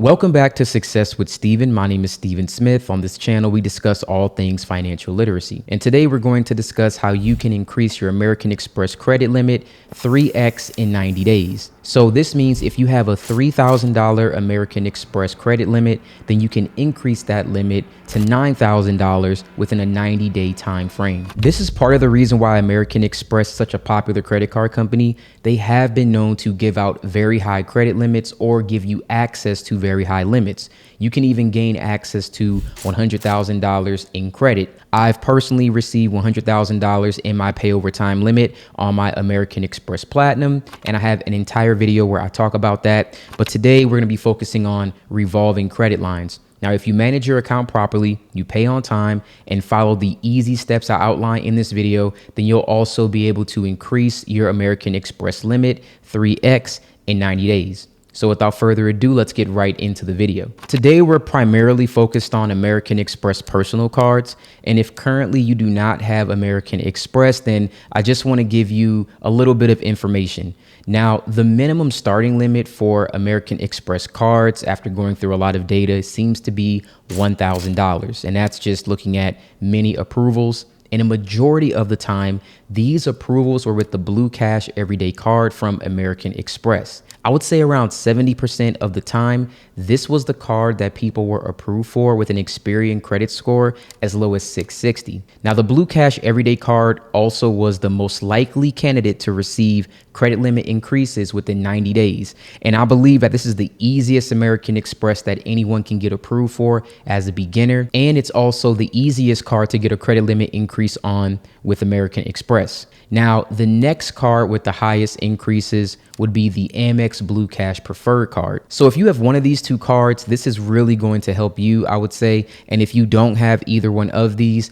Welcome back to Success with Steven. My name is Steven Smith. On this channel, we discuss all things financial literacy. And today we're going to discuss how you can increase your American Express credit limit 3x in 90 days. So this means if you have a $3,000 American Express credit limit, then you can increase that limit to $9,000 within a 90-day time frame. This is part of the reason why American Express is such a popular credit card company. They have been known to give out very high credit limits or give you access to very high limits. You can even gain access to $100,000 in credit. I've personally received $100,000 in my pay over time limit on my American Express Platinum, and I have an entire video where I talk about that. But today we're going to be focusing on revolving credit lines. Now, if you manage your account properly, you pay on time, and follow the easy steps I outline in this video, then you'll also be able to increase your American Express limit 3x in 90 days. So without further ado, let's get right into the video. Today, we're primarily focused on American Express personal cards. And if currently you do not have American Express, then I just want to give you a little bit of information. Now, the minimum starting limit for American Express cards, after going through a lot of data, seems to be $1,000. And that's just looking at many approvals. And a majority of the time, these approvals were with the Blue Cash Everyday card from American Express. I would say around 70% of the time, this was the card that people were approved for with an Experian credit score as low as 660. Now, the Blue Cash Everyday card also was the most likely candidate to receive credit limit increases within 90 days. And I believe that this is the easiest American Express that anyone can get approved for as a beginner. And it's also the easiest card to get a credit limit increase on with American Express. Now, the next card with the highest increases would be the Amex Blue Cash Preferred card. So if you have one of these two cards, this is really going to help you, I would say. And if you don't have either one of these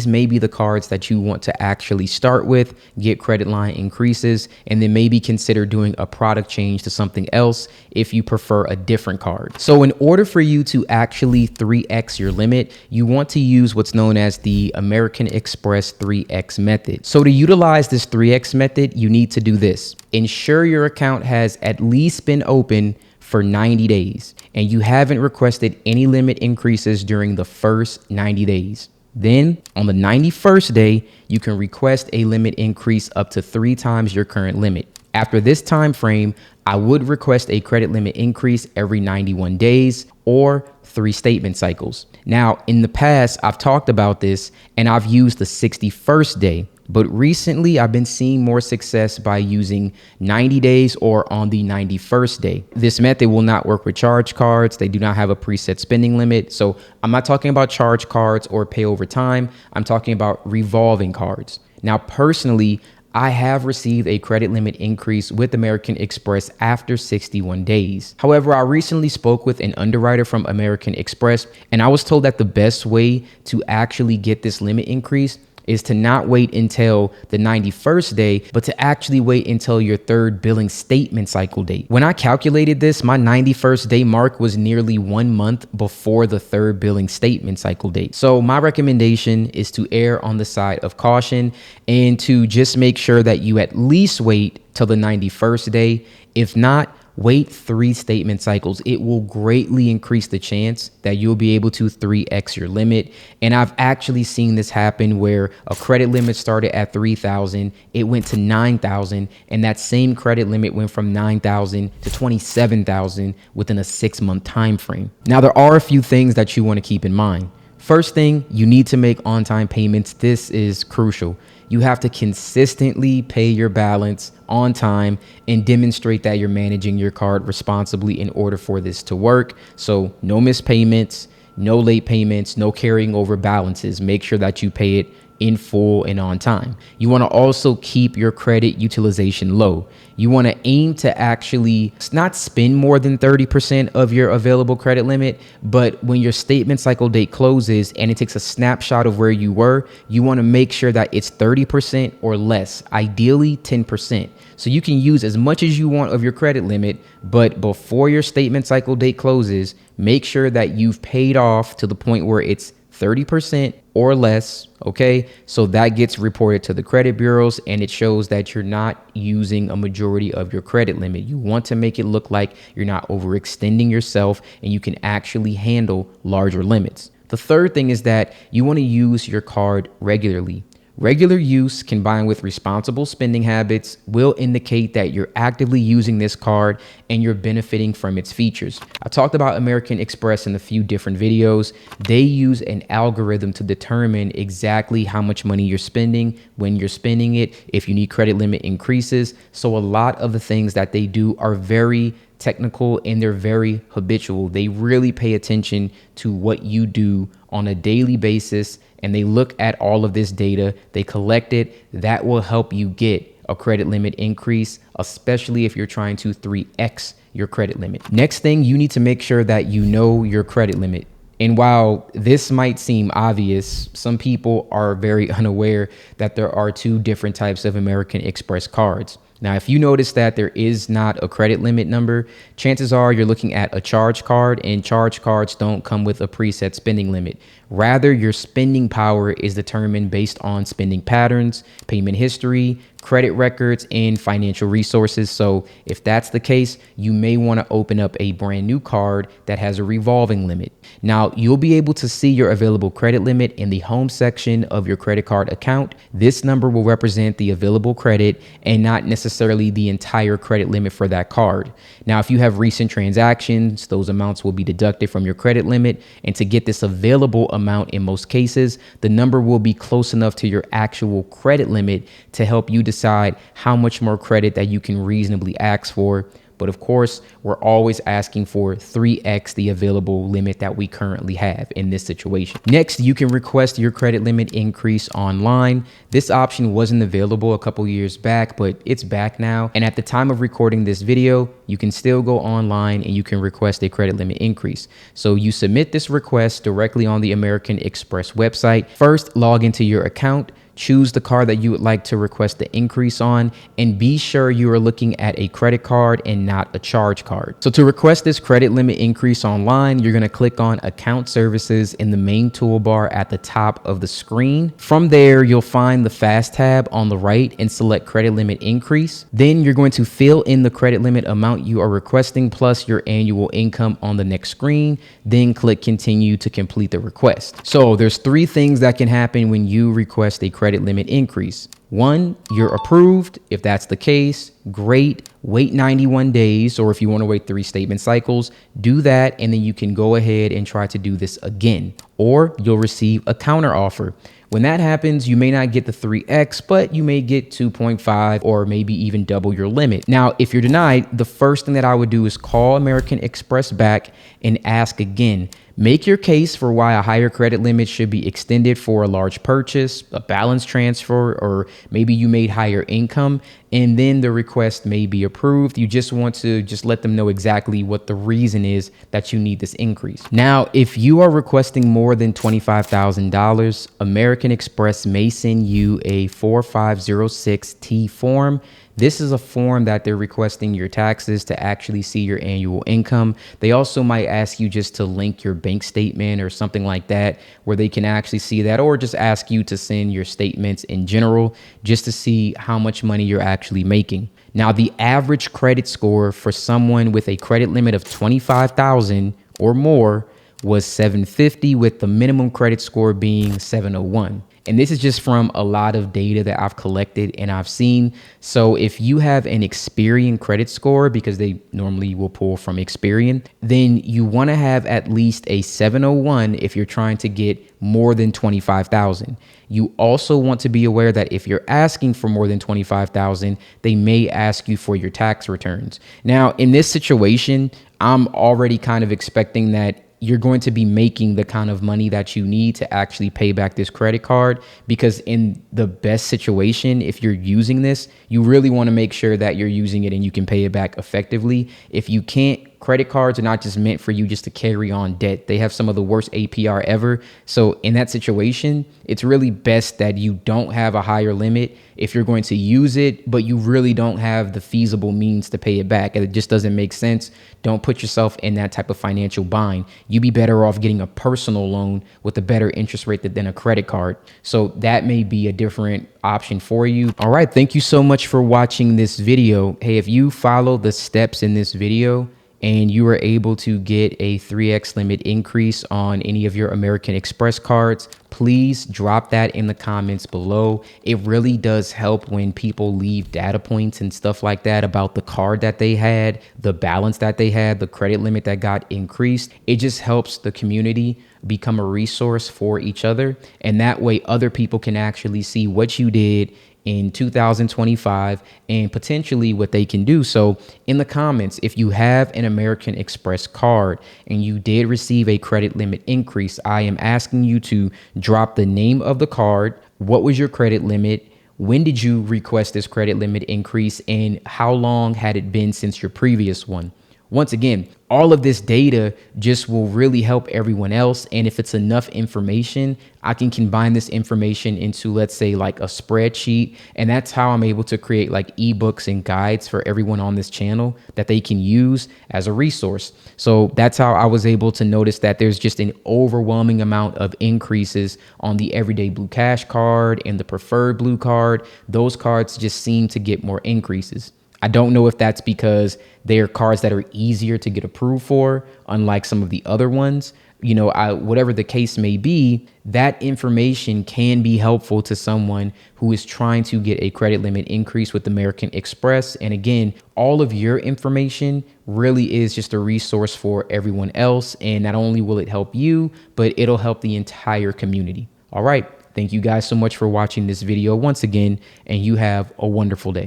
may be the cards that you want to actually start with, get credit line increases, and then maybe consider doing a product change to something else if you prefer a different card. So in order for you to actually 3x your limit, you want to use what's known as the American Express 3x method. So to utilize this 3x method, you need to do this. Ensure your account has at least been open for 90 days and you haven't requested any limit increases during the first 90 days. Then on the 91st day, you can request a limit increase up to 3 times your current limit. After this time frame, I would request a credit limit increase every 91 days or 3 statement cycles. Now, in the past, I've talked about this and I've used the 61st day. But recently, I've been seeing more success by using 90 days or on the 91st day. This method will not work with charge cards. They do not have a preset spending limit. So I'm not talking about charge cards or pay over time. I'm talking about revolving cards. Now, personally, I have received a credit limit increase with American Express after 61 days. However, I recently spoke with an underwriter from American Express, and I was told that the best way to actually get this limit increase is to not wait until the 91st day, but to actually wait until your 3rd billing statement cycle date. When I calculated this, my 91st day mark was nearly 1 month before the 3rd billing statement cycle date. So my recommendation is to err on the side of caution and to just make sure that you at least wait till the 91st day. If not, wait 3 statement cycles. It will greatly increase the chance that you'll be able to 3x your limit. And I've actually seen this happen where a credit limit started at $3,000, it went to $9,000, and that same credit limit went from $9,000 to $27,000 within a 6-month time frame. Now, there are a few things that you want to keep in mind. First thing, you need to make on-time payments. This is crucial. You have to consistently pay your balance on time and demonstrate that you're managing your card responsibly in order for this to work. So no missed payments, no late payments, no carrying over balances. Make sure that you pay it in full and on time. You want to also keep your credit utilization low. You want to aim to actually not spend more than 30% of your available credit limit, but when your statement cycle date closes and it takes a snapshot of where you were, you want to make sure that it's 30% or less, ideally 10%. So you can use as much as you want of your credit limit, but before your statement cycle date closes, make sure that you've paid off to the point where it's 30% or less. Okay, so that gets reported to the credit bureaus and it shows that you're not using a majority of your credit limit. You want to make it look like you're not overextending yourself and you can actually handle larger limits. The third thing is that you want to use your card regularly. Regular use combined with responsible spending habits will indicate that you're actively using this card and you're benefiting from its features. I talked about American Express in a few different videos. They use an algorithm to determine exactly how much money you're spending, when you're spending it, if you need credit limit increases. So a lot of the things that they do are very technical and they're very habitual. They really pay attention to what you do on a daily basis and they look at all of this data, they collect it. That will help you get a credit limit increase, especially if you're trying to 3x your credit limit. Next thing, you need to make sure that you know your credit limit. And while this might seem obvious, some people are very unaware that there are two different types of American Express cards. Now, if you notice that there is not a credit limit number, chances are you're looking at a charge card, and charge cards don't come with a preset spending limit. Rather, your spending power is determined based on spending patterns, payment history, credit records, and financial resources. So if that's the case, you may want to open up a brand new card that has a revolving limit. Now, you'll be able to see your available credit limit in the home section of your credit card account. This number will represent the available credit and not necessarily the entire credit limit for that card. Now, if you have recent transactions, those amounts will be deducted from your credit limit. And to get this available amount in most cases, the number will be close enough to your actual credit limit to help you decide how much more credit that you can reasonably ask for. But of course, we're always asking for 3x the available limit that we currently have in this situation. Next, you can request your credit limit increase online. This option wasn't available a couple years back, but it's back now. And at the time of recording this video, you can still go online and you can request a credit limit increase. So you submit this request directly on the American Express website. First, log into your account. Choose the card that you would like to request the increase on, and be sure you are looking at a credit card and not a charge card. So to request this credit limit increase online, you're going to click on Account Services in the main toolbar at the top of the screen. From there, you'll find the Fast tab on the right and select Credit Limit Increase. Then you're going to fill in the credit limit amount you are requesting plus your annual income on the next screen. Then click Continue to complete the request. So there's three things that can happen when you request a credit limit increase. One, you're approved. If that's the case, great. Wait 91 days, or if you want to wait 3 statement cycles, do that, and then you can go ahead and try to do this again. Or you'll receive a counter offer. When that happens, you may not get the 3x, but you may get 2.5 or maybe even double your limit. Now, if you're denied, the first thing that I would do is call American Express back and ask again. Make your case for why a higher credit limit should be extended for a large purchase, a balance transfer, or maybe you made higher income, and then the request may be approved. You just want to let them know exactly what the reason is that you need this increase. Now, if you are requesting more than $25,000, American Express may send you a 4506T form. This is a form that they're requesting your taxes to actually see your annual income. They also might ask you just to link your bank statement or something like that where they can actually see that, or just ask you to send your statements in general just to see how much money you're actually making. Now, the average credit score for someone with a credit limit of $25,000 or more was 750, with the minimum credit score being 701. And this is just from a lot of data that I've collected and I've seen. So if you have an Experian credit score, because they normally will pull from Experian, then you want to have at least a 701 if you're trying to get more than 25,000. You also want to be aware that if you're asking for more than 25,000, they may ask you for your tax returns. Now, in this situation, I'm already kind of expecting that you're going to be making the kind of money that you need to actually pay back this credit card, because in the best situation, if you're using this, you really want to make sure that you're using it and you can pay it back effectively. If you can't credit cards are not just meant for you just to carry on debt. They have some of the worst APR ever. So in that situation, it's really best that you don't have a higher limit if you're going to use it, but you really don't have the feasible means to pay it back. It just doesn't make sense. Don't put yourself in that type of financial bind. You'd be better off getting a personal loan with a better interest rate than a credit card. So that may be a different option for you. All right. Thank you so much for watching this video. Hey, if you follow the steps in this video and you were able to get a 3x limit increase on any of your American Express cards, please drop that in the comments below. It really does help when people leave data points and stuff like that about the card that they had, the balance that they had, the credit limit that got increased. It just helps the community become a resource for each other. And that way other people can actually see what you did in 2025 and potentially what they can do. So in the comments, if you have an American Express card and you did receive a credit limit increase, I am asking you to drop the name of the card. What was your credit limit? When did you request this credit limit increase? And how long had it been since your previous one? Once again, all of this data just will really help everyone else. And if it's enough information, I can combine this information into, let's say, like a spreadsheet. And that's how I'm able to create like ebooks and guides for everyone on this channel that they can use as a resource. So that's how I was able to notice that there's just an overwhelming amount of increases on the Everyday Blue Cash card and the Preferred Blue card. Those cards just seem to get more increases. I don't know if that's because they're cards that are easier to get approved for, unlike some of the other ones. You know, whatever the case may be, that information can be helpful to someone who is trying to get a credit limit increase with American Express. And again, all of your information really is just a resource for everyone else. And not only will it help you, but it'll help the entire community. All right. Thank you guys so much for watching this video once again, and you have a wonderful day.